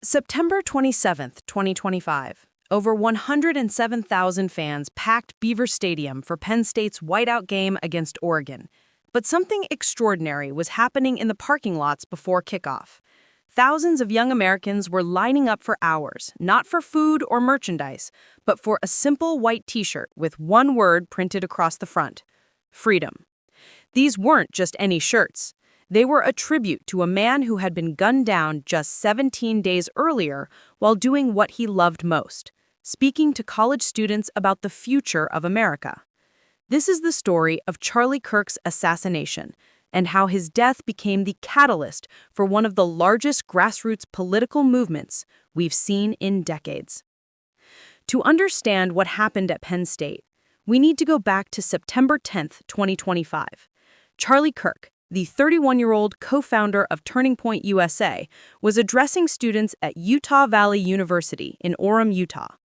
September 27, 2025. Over 107,000 fans packed Beaver Stadium for Penn State's whiteout game against Oregon. But something extraordinary was happening in the parking lots before kickoff. Thousands of young Americans were lining up for hours, not for food or merchandise, but for a simple white t-shirt with one word printed across the front: freedom. These weren't just any shirts. They were a tribute to a man who had been gunned down just 17 days earlier while doing what he loved most: speaking to college students about the future of America. This is the story of Charlie Kirk's assassination and how his death became the catalyst for one of the largest grassroots political movements we've seen in decades. To understand what happened at Penn State, we need to go back to September 10, 2025. Charlie Kirk, the 31-year-old co-founder of Turning Point USA, was addressing students at Utah Valley University in Orem, Utah.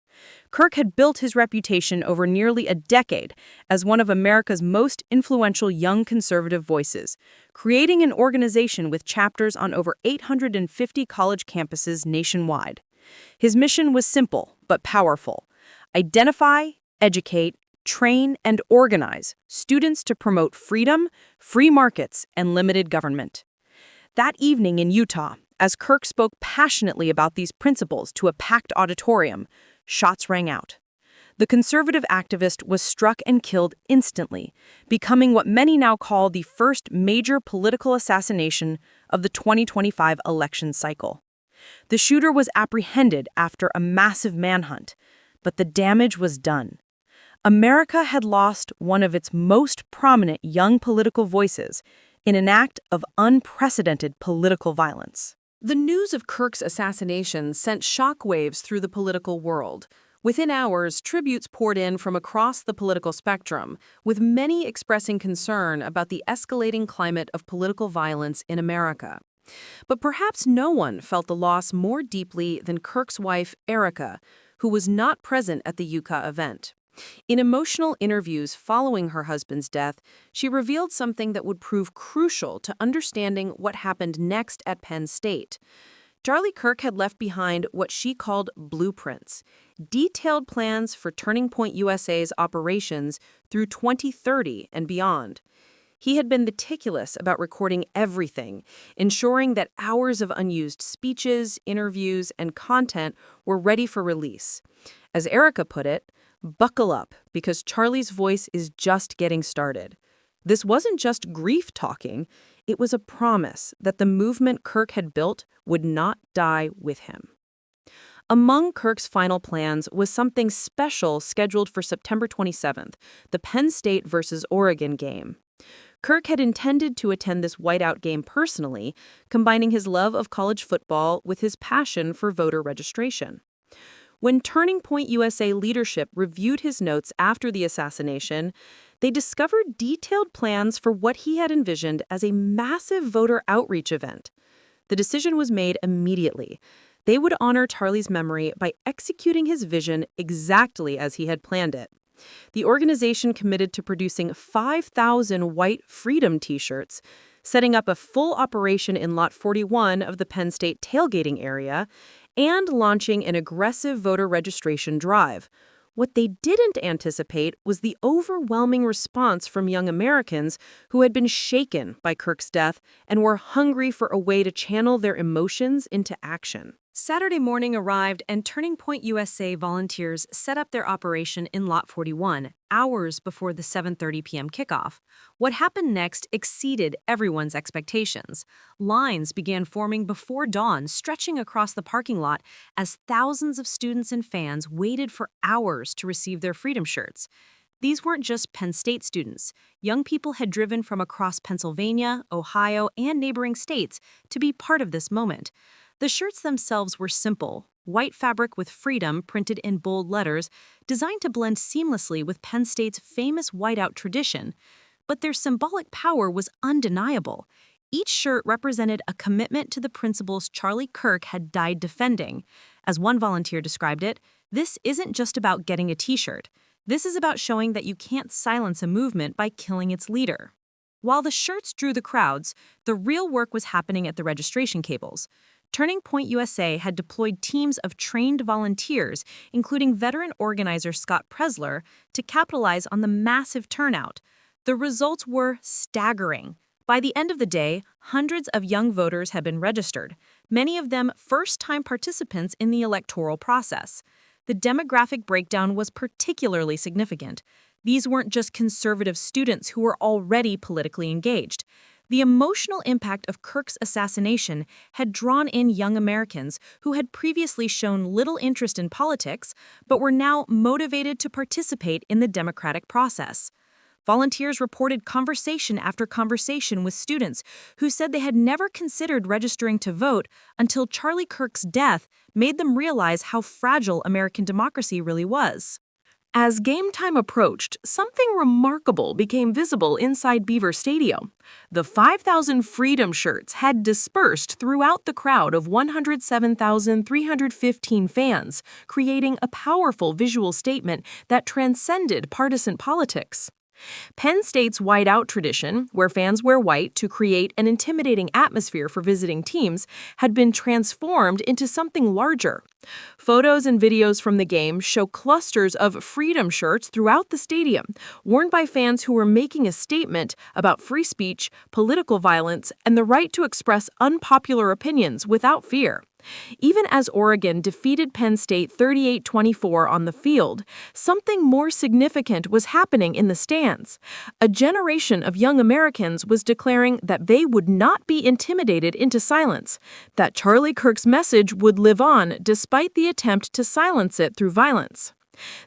Kirk had built his reputation over nearly a decade as one of America's most influential young conservative voices, creating an organization with chapters on over 850 college campuses nationwide. His mission was simple but powerful: identify, educate, train, and organize students to promote freedom, free markets, and limited government. That evening in Utah, as Kirk spoke passionately about these principles to a packed auditorium, shots rang out. The conservative activist was struck and killed instantly, becoming what many now call the first major political assassination of the 2025 election cycle. The shooter was apprehended after a massive manhunt, but the damage was done. America had lost one of its most prominent young political voices in an act of unprecedented political violence. The news of Kirk's assassination sent shockwaves through the political world. Within hours, tributes poured in from across the political spectrum, with many expressing concern about the escalating climate of political violence in America. But perhaps no one felt the loss more deeply than Kirk's wife, Erica, who was not present at the UCA event. In emotional interviews following her husband's death, she revealed something that would prove crucial to understanding what happened next at Penn State. Charlie Kirk had left behind what she called blueprints, detailed plans for Turning Point USA's operations through 2030 and beyond. He had been meticulous about recording everything, ensuring that hours of unused speeches, interviews, and content were ready for release. As Erica put it, "Buckle up, because Charlie's voice is just getting started." This wasn't just grief talking, it was a promise that the movement Kirk had built would not die with him. Among Kirk's final plans was something special scheduled for September 27th, the Penn State versus Oregon game. Kirk had intended to attend this whiteout game personally, combining his love of college football with his passion for voter registration. When Turning Point USA leadership reviewed his notes after the assassination, they discovered detailed plans for what he had envisioned as a massive voter outreach event. The decision was made immediately. They would honor Charlie's memory by executing his vision exactly as he had planned it. The organization committed to producing 5,000 white Freedom t-shirts, setting up a full operation in Lot 41 of the Penn State tailgating area, and launching an aggressive voter registration drive. What they didn't anticipate was the overwhelming response from young Americans who had been shaken by Kirk's death and were hungry for a way to channel their emotions into action. Saturday morning arrived, and Turning Point USA volunteers set up their operation in Lot 41, hours before the 7:30 p.m. kickoff. What happened next exceeded everyone's expectations. Lines began forming before dawn, stretching across the parking lot as thousands of students and fans waited for hours to receive their Freedom shirts. These weren't just Penn State students. Young people had driven from across Pennsylvania, Ohio, and neighboring states to be part of this moment. The shirts themselves were simple, white fabric with Freedom printed in bold letters, designed to blend seamlessly with Penn State's famous whiteout tradition. But their symbolic power was undeniable. Each shirt represented a commitment to the principles Charlie Kirk had died defending. As one volunteer described it, this isn't just about getting a t-shirt. This is about showing that you can't silence a movement by killing its leader. While the shirts drew the crowds, the real work was happening at the registration cables. Turning Point USA had deployed teams of trained volunteers, including veteran organizer Scott Presler, to capitalize on the massive turnout. The results were staggering. By the end of the day, hundreds of young voters had been registered, many of them first-time participants in the electoral process. The demographic breakdown was particularly significant. These weren't just conservative students who were already politically engaged. The emotional impact of Kirk's assassination had drawn in young Americans who had previously shown little interest in politics but were now motivated to participate in the democratic process. Volunteers reported conversation after conversation with students who said they had never considered registering to vote until Charlie Kirk's death made them realize how fragile American democracy really was. As game time approached, something remarkable became visible inside Beaver Stadium. The 5,000 Freedom shirts had dispersed throughout the crowd of 107,315 fans, creating a powerful visual statement that transcended partisan politics. Penn State's whiteout tradition, where fans wear white to create an intimidating atmosphere for visiting teams, had been transformed into something larger. Photos and videos from the game show clusters of Freedom shirts throughout the stadium, worn by fans who were making a statement about free speech, political violence, and the right to express unpopular opinions without fear. Even as Oregon defeated Penn State 38-24 on the field, something more significant was happening in the stands. A generation of young Americans was declaring that they would not be intimidated into silence, that Charlie Kirk's message would live on despite the attempt to silence it through violence.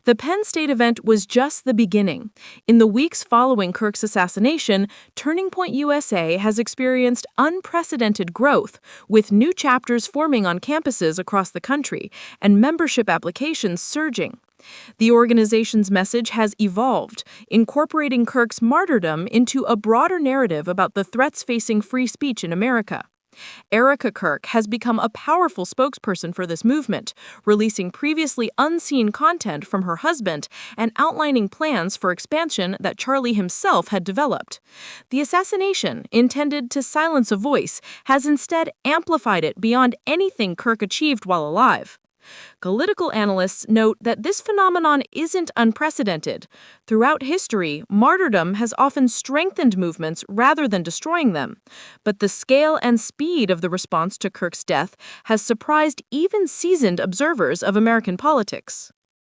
The Penn State event was just the beginning. In the weeks following Kirk's assassination, Turning Point USA has experienced unprecedented growth, with new chapters forming on campuses across the country and membership applications surging. The organization's message has evolved, incorporating Kirk's martyrdom into a broader narrative about the threats facing free speech in America. Erica Kirk has become a powerful spokesperson for this movement, releasing previously unseen content from her husband and outlining plans for expansion that Charlie himself had developed. The assassination, intended to silence a voice, has instead amplified it beyond anything Kirk achieved while alive. Political analysts note that this phenomenon isn't unprecedented. Throughout history, martyrdom has often strengthened movements rather than destroying them. But the scale and speed of the response to Kirk's death has surprised even seasoned observers of American politics.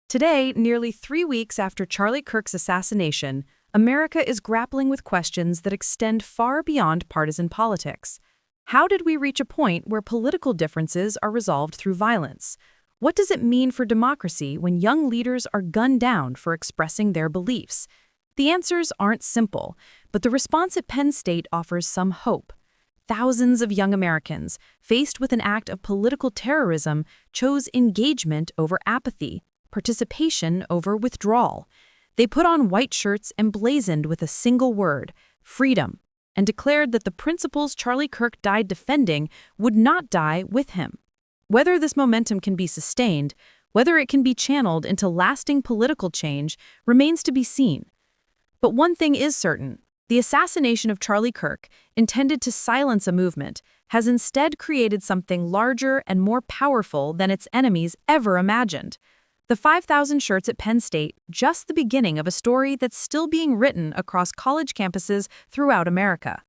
Today, nearly 3 weeks after Charlie Kirk's assassination, America is grappling with questions that extend far beyond partisan politics. How did we reach a point where political differences are resolved through violence? What does it mean for democracy when young leaders are gunned down for expressing their beliefs? The answers aren't simple, but the response at Penn State offers some hope. Thousands of young Americans, faced with an act of political terrorism, chose engagement over apathy, participation over withdrawal. They put on white shirts emblazoned with a single word, freedom, and declared that the principles Charlie Kirk died defending would not die with him. Whether this momentum can be sustained, whether it can be channeled into lasting political change, remains to be seen. But one thing is certain: the assassination of Charlie Kirk, intended to silence a movement, has instead created something larger and more powerful than its enemies ever imagined. The 5,000 shirts at Penn State, just the beginning of a story that's still being written across college campuses throughout America.